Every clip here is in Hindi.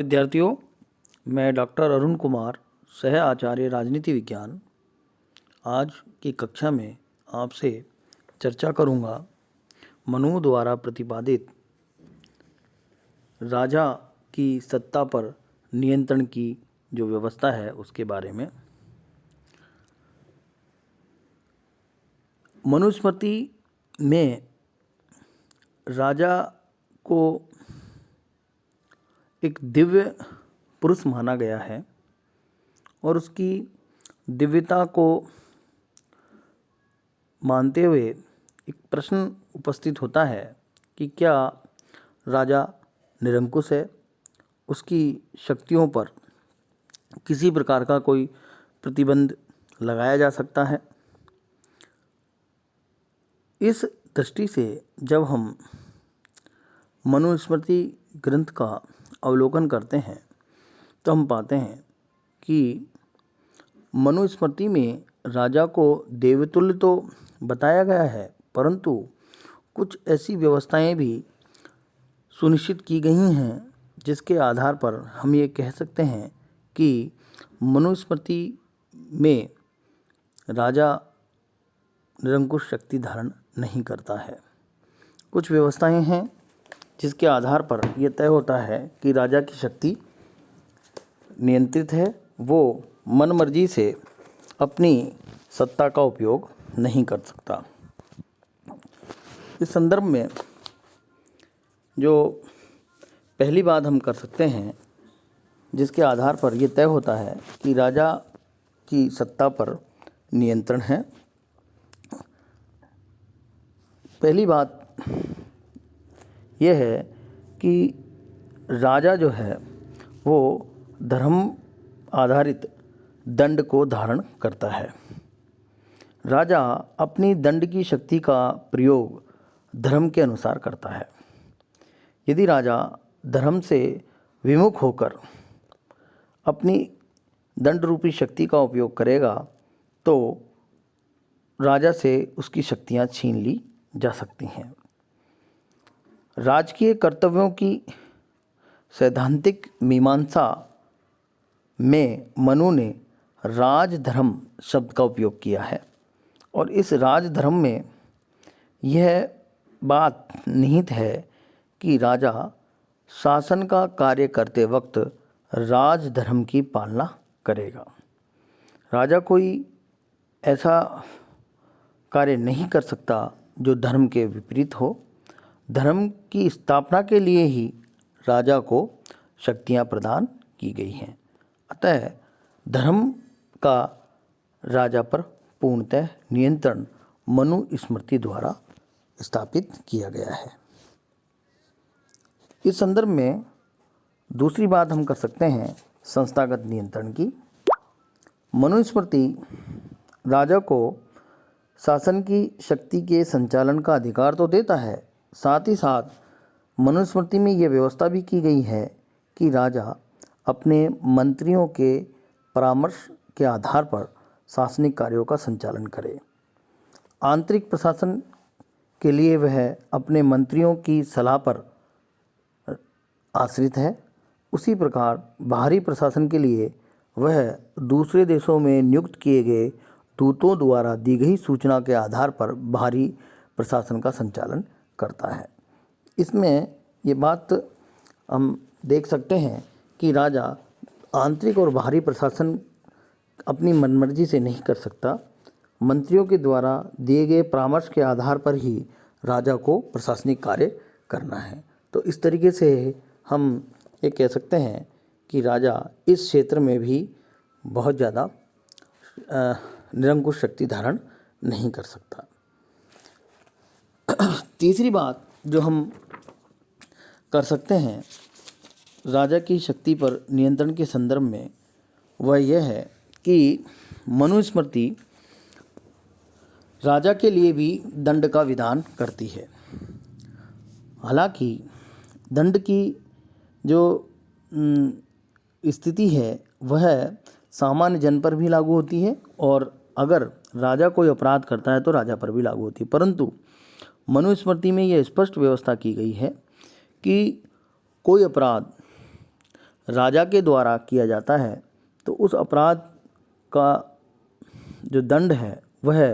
विद्यार्थियों, मैं डॉक्टर अरुण कुमार, सह आचार्य राजनीति विज्ञान, आज की कक्षा में आपसे चर्चा करूंगा मनु द्वारा प्रतिपादित राजा की सत्ता पर नियंत्रण की जो व्यवस्था है उसके बारे में। मनुस्मृति में राजा को एक दिव्य पुरुष माना गया है और उसकी दिव्यता को मानते हुए एक प्रश्न उपस्थित होता है कि क्या राजा निरंकुश है, उसकी शक्तियों पर किसी प्रकार का कोई प्रतिबंध लगाया जा सकता है। इस दृष्टि से जब हम मनुस्मृति ग्रंथ का अवलोकन करते हैं तो हम पाते हैं कि मनुस्मृति में राजा को देवतुल्य तो बताया गया है, परंतु कुछ ऐसी व्यवस्थाएं भी सुनिश्चित की गई हैं जिसके आधार पर हम ये कह सकते हैं कि मनुस्मृति में राजा निरंकुश शक्ति धारण नहीं करता है। कुछ व्यवस्थाएं हैं जिसके आधार पर यह तय होता है कि राजा की शक्ति नियंत्रित है, वो मनमर्जी से अपनी सत्ता का उपयोग नहीं कर सकता। इस संदर्भ में जो पहली बात हम कर सकते हैं जिसके आधार पर यह तय होता है कि राजा की सत्ता पर नियंत्रण है, पहली बात यह है कि राजा जो है वो धर्म आधारित दंड को धारण करता है। राजा अपनी दंड की शक्ति का प्रयोग धर्म के अनुसार करता है। यदि राजा धर्म से विमुख होकर अपनी दंड रूपी शक्ति का उपयोग करेगा तो राजा से उसकी शक्तियां छीन ली जा सकती हैं। राजकीय कर्तव्यों की सैद्धांतिक मीमांसा में मनु ने राजधर्म शब्द का उपयोग किया है और इस राजधर्म में यह बात निहित है कि राजा शासन का कार्य करते वक्त राजधर्म की पालना करेगा। राजा कोई ऐसा कार्य नहीं कर सकता जो धर्म के विपरीत हो। धर्म की स्थापना के लिए ही राजा को शक्तियां प्रदान की गई हैं। अतः धर्म का राजा पर पूर्णतः नियंत्रण मनुस्मृति द्वारा स्थापित किया गया है। इस संदर्भ में दूसरी बात हम कर सकते हैं संस्थागत नियंत्रण की। मनुस्मृति राजा को शासन की शक्ति के संचालन का अधिकार तो देता है, साथ ही साथ मनुस्मृति में यह व्यवस्था भी की गई है कि राजा अपने मंत्रियों के परामर्श के आधार पर शासनिक कार्यों का संचालन करे। आंतरिक प्रशासन के लिए वह अपने मंत्रियों की सलाह पर आश्रित है। उसी प्रकार बाहरी प्रशासन के लिए वह दूसरे देशों में नियुक्त किए गए दूतों द्वारा दी गई सूचना के आधार पर बाहरी प्रशासन का संचालन करता है। इसमें ये बात हम देख सकते हैं कि राजा आंतरिक और बाहरी प्रशासन अपनी मनमर्जी से नहीं कर सकता। मंत्रियों के द्वारा दिए गए परामर्श के आधार पर ही राजा को प्रशासनिक कार्य करना है। तो इस तरीके से हम ये कह सकते हैं कि राजा इस क्षेत्र में भी बहुत ज़्यादा निरंकुश शक्ति धारण नहीं कर सकता। तीसरी बात जो हम कर सकते हैं राजा की शक्ति पर नियंत्रण के संदर्भ में वह यह है कि मनुस्मृति राजा के लिए भी दंड का विधान करती है। हालांकि दंड की जो स्थिति है वह सामान्य जन पर भी लागू होती है और अगर राजा कोई अपराध करता है तो राजा पर भी लागू होती है, परंतु मनुस्मृति में यह स्पष्ट व्यवस्था की गई है कि कोई अपराध राजा के द्वारा किया जाता है तो उस अपराध का जो दंड है वह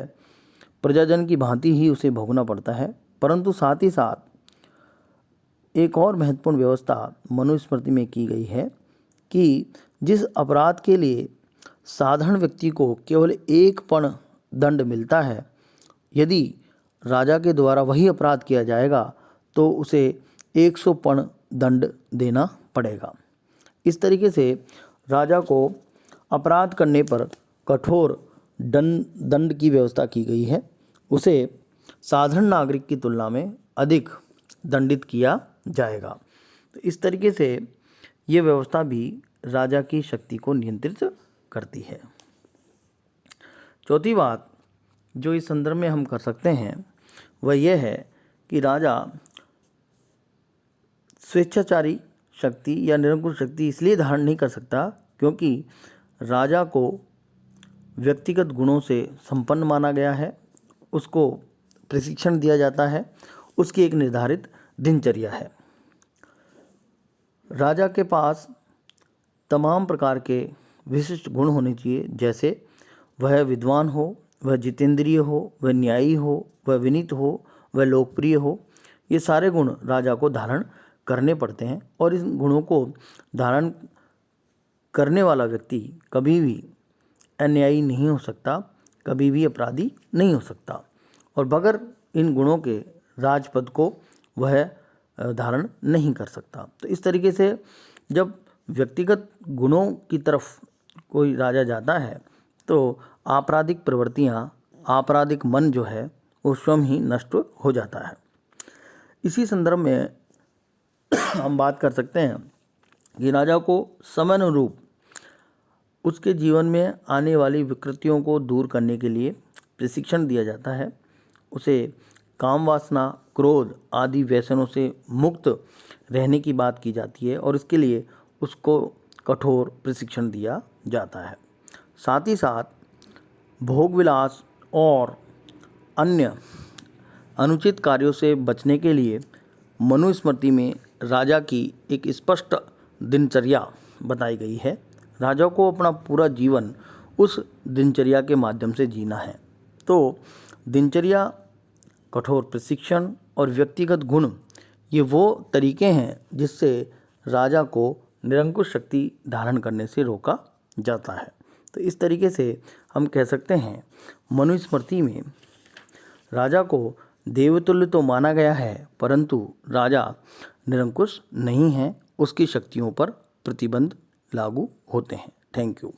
प्रजाजन की भांति ही उसे भोगना पड़ता है। परंतु साथ ही साथ एक और महत्वपूर्ण व्यवस्था मनुस्मृति में की गई है कि जिस अपराध के लिए साधारण व्यक्ति को केवल 1 पण दंड मिलता है, यदि राजा के द्वारा वही अपराध किया जाएगा तो उसे 100 पण दंड देना पड़ेगा। इस तरीके से राजा को अपराध करने पर कठोर दंड की व्यवस्था की गई है। उसे साधारण नागरिक की तुलना में अधिक दंडित किया जाएगा। तो इस तरीके से ये व्यवस्था भी राजा की शक्ति को नियंत्रित करती है। चौथी बात जो इस संदर्भ में हम कर सकते हैं वह यह है कि राजा स्वेच्छाचारी शक्ति या निरंकुश शक्ति इसलिए धारण नहीं कर सकता क्योंकि राजा को व्यक्तिगत गुणों से संपन्न माना गया है, उसको प्रशिक्षण दिया जाता है, उसकी एक निर्धारित दिनचर्या है। राजा के पास तमाम प्रकार के विशिष्ट गुण होने चाहिए, जैसे वह विद्वान हो, वह जितेंद्रिय हो, वह न्यायी हो, वह विनीत हो, वह लोकप्रिय हो। ये सारे गुण राजा को धारण करने पड़ते हैं और इन गुणों को धारण करने वाला व्यक्ति कभी भी अन्यायी नहीं हो सकता, कभी भी अपराधी नहीं हो सकता और बगैर इन गुणों के राजपद को वह धारण नहीं कर सकता। तो इस तरीके से जब व्यक्तिगत गुणों की तरफ कोई राजा जाता है तो आपराधिक प्रवृत्तियाँ, आपराधिक मन जो है वो स्वयं ही नष्ट हो जाता है। इसी संदर्भ में हम बात कर सकते हैं कि राजा को समयानुरूप उसके जीवन में आने वाली विकृतियों को दूर करने के लिए प्रशिक्षण दिया जाता है। उसे काम वासना, क्रोध आदि व्यसनों से मुक्त रहने की बात की जाती है और इसके लिए उसको कठोर प्रशिक्षण दिया जाता है। साथ ही साथ भोग विलास और अन्य अनुचित कार्यों से बचने के लिए मनुस्मृति में राजा की एक स्पष्ट दिनचर्या बताई गई है। राजा को अपना पूरा जीवन उस दिनचर्या के माध्यम से जीना है। तो दिनचर्या, कठोर प्रशिक्षण और व्यक्तिगत गुण ये वो तरीके हैं जिससे राजा को निरंकुश शक्ति धारण करने से रोका जाता है। तो इस तरीके से हम कह सकते हैं मनुस्मृति में राजा को देवतुल्य तो माना गया है, परंतु राजा निरंकुश नहीं है, उसकी शक्तियों पर प्रतिबंध लागू होते हैं। Thank you.